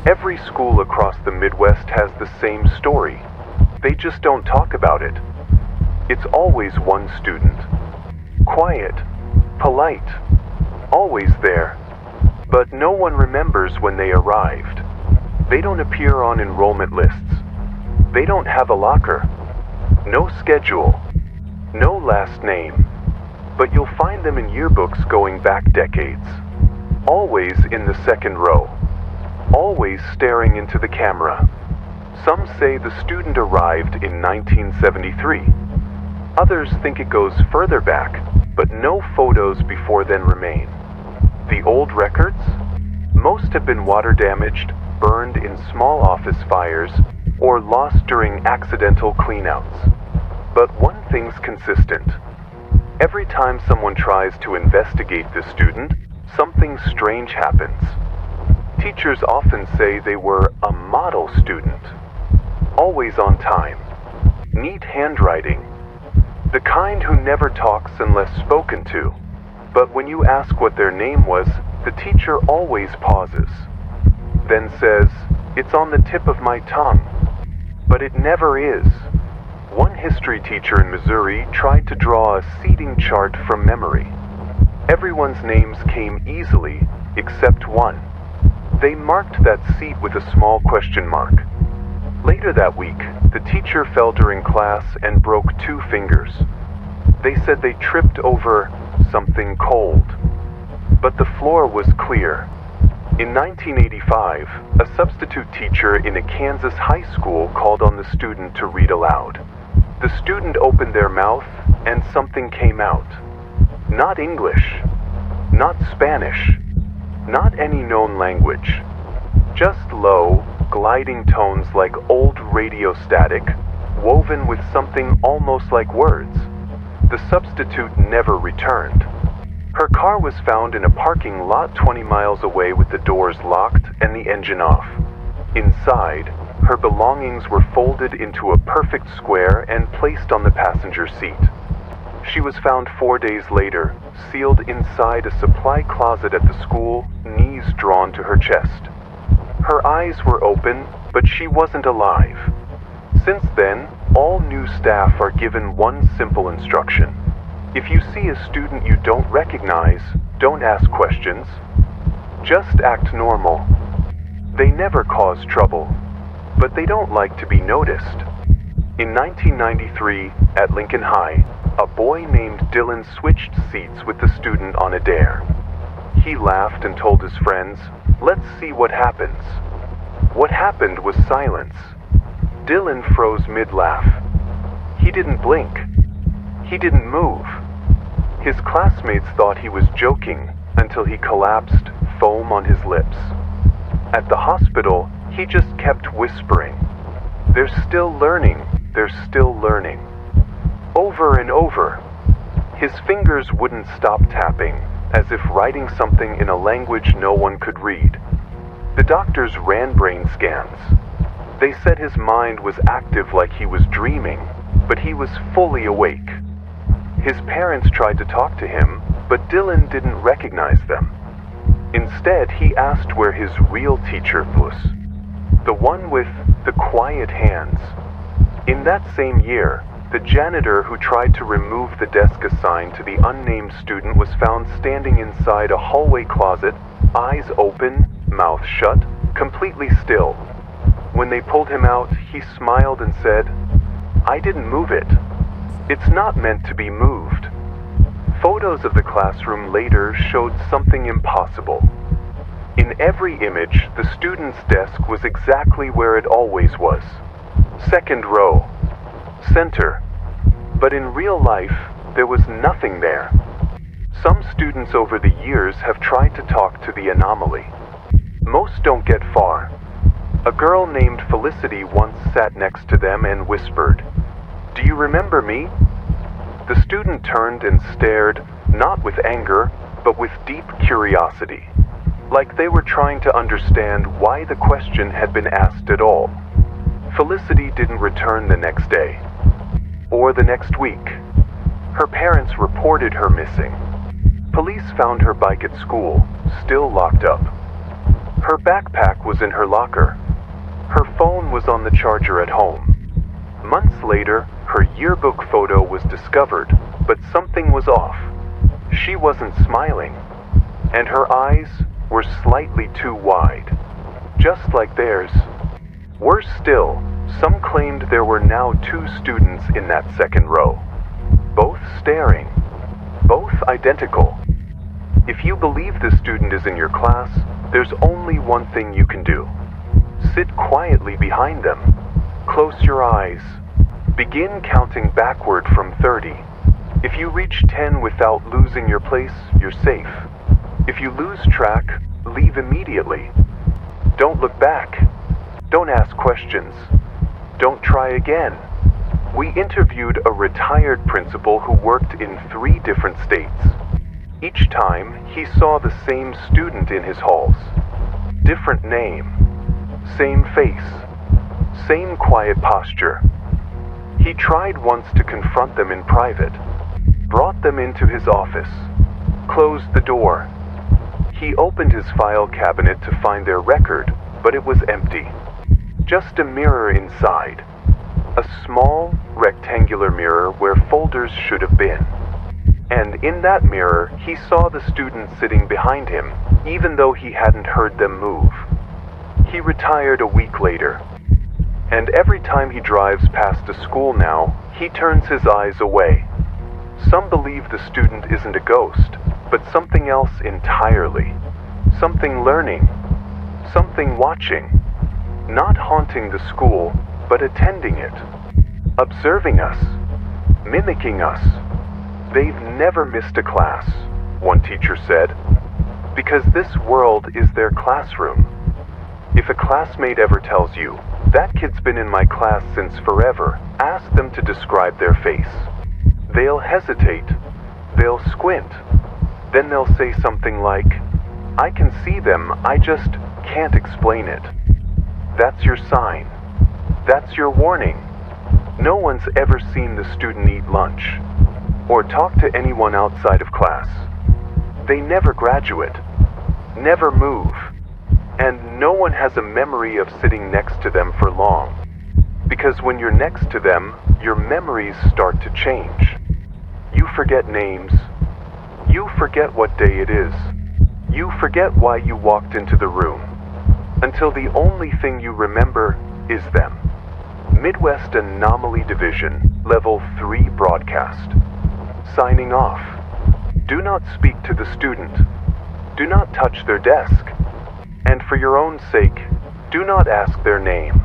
Every school across the Midwest has the same story. They just don't talk about it. It's always one student. Quiet, polite, always there. But no one remembers when they arrived. They don't appear on enrollment lists. They don't have a locker. No schedule. No last name. But you'll find them in yearbooks going back decades. Always in the second row. Always staring into the camera. Some say the student arrived in 1973. Others think it goes further back, but no photos before then remain. The old records? Most have been water damaged, burned in small office fires, or lost during accidental cleanouts. But one thing's consistent. Every time someone tries to investigate the student, something strange happens. Teachers often say they were a model student. Always on time. Neat handwriting. The kind who never talks unless spoken to. But when you ask what their name was, the teacher always pauses. Then says, "It's on the tip of my tongue." But it never is. One history teacher in Missouri tried to draw a seating chart from memory. Everyone's names came easily, except one. They marked that seat with a small question mark. Later that week, the teacher fell during class and broke 2 fingers. They said they tripped over something cold. But the floor was clear. In 1985, a substitute teacher in a Kansas high school called on the student to read aloud. The student opened their mouth and something came out. Not English, not Spanish, not any known language. Just low, gliding tones like old radio static, woven with something almost like words. The substitute never returned. Her car was found in a parking lot 20 miles away with the doors locked and the engine off. Inside, her belongings were folded into a perfect square and placed on the passenger seat. She was found 4 days later, sealed inside a supply closet at the school, knees drawn to her chest. Her eyes were open, but she wasn't alive. Since then, all new staff are given one simple instruction. If you see a student you don't recognize, don't ask questions. Just act normal. They never cause trouble, but they don't like to be noticed. In 1993, at Lincoln High, a boy named Dylan switched seats with the student on a dare. He laughed and told his friends, "Let's see what happens." What happened was silence. Dylan froze mid-laugh. He didn't blink. He didn't move. His classmates thought he was joking until he collapsed, foam on his lips. At the hospital, he just kept whispering, "They're still learning, they're still learning." Over and over. His fingers wouldn't stop tapping, as if writing something in a language no one could read. The doctors ran brain scans. They said his mind was active like he was dreaming, but he was fully awake. His parents tried to talk to him, but Dylan didn't recognize them. Instead, he asked where his real teacher was, the one with the quiet hands. In that same year, the janitor who tried to remove the desk assigned to the unnamed student was found standing inside a hallway closet, eyes open, mouth shut, completely still. When they pulled him out, he smiled and said, "I didn't move it. It's not meant to be moved." Photos of the classroom later showed something impossible. In every image, the student's desk was exactly where it always was. Second row. Center. But in real life, there was nothing there. Some students over the years have tried to talk to the anomaly. Most don't get far. A girl named Felicity once sat next to them and whispered, "Do you remember me?" The student turned and stared, not with anger, but with deep curiosity, like they were trying to understand why the question had been asked at all. Felicity didn't return the next day, or the next week. Her parents reported her missing. Police found her bike at school, still locked up. Her backpack was in her locker. Her phone was on the charger at home. Months later, her yearbook photo was discovered, but something was off. She wasn't smiling, and her eyes were slightly too wide, just like theirs. Worse still, some claimed there were now 2 students in that second row, both staring, both identical. If you believe the student is in your class, there's only one thing you can do. Sit quietly behind them. Close your eyes. Begin counting backward from 30. If you reach 10 without losing your place, you're safe. If you lose track, leave immediately. Don't look back. Don't ask questions. Don't try again. We interviewed a retired principal who worked in 3 different states. Each time, he saw the same student in his halls. Different name, same face, same quiet posture. He tried once to confront them in private, brought them into his office, closed the door. He opened his file cabinet to find their record, but it was empty. Just a mirror inside. A small, rectangular mirror where folders should have been. And in that mirror, he saw the student sitting behind him, even though he hadn't heard them move. He retired a week later. And every time he drives past a school now, he turns his eyes away. Some believe the student isn't a ghost, but something else entirely. Something learning. Something watching. Not haunting the school, but attending it. Observing us. Mimicking us. They've never missed a class, one teacher said, because this world is their classroom. If a classmate ever tells you, that kid's been in my class since forever, ask them to describe their face. They'll hesitate. They'll squint. Then they'll say something like, I can see them, I just can't explain it. That's your sign. That's your warning. No one's ever seen the student eat lunch or talk to anyone outside of class. They never graduate, never move, and no one has a memory of sitting next to them for long. Because when you're next to them, your memories start to change. You forget names. You forget what day it is. You forget why you walked into the room. Until the only thing you remember is them. Midwest Anomaly Division, Level 3 broadcast. Signing off. Do not speak to the student. Do not touch their desk. And for your own sake, do not ask their name.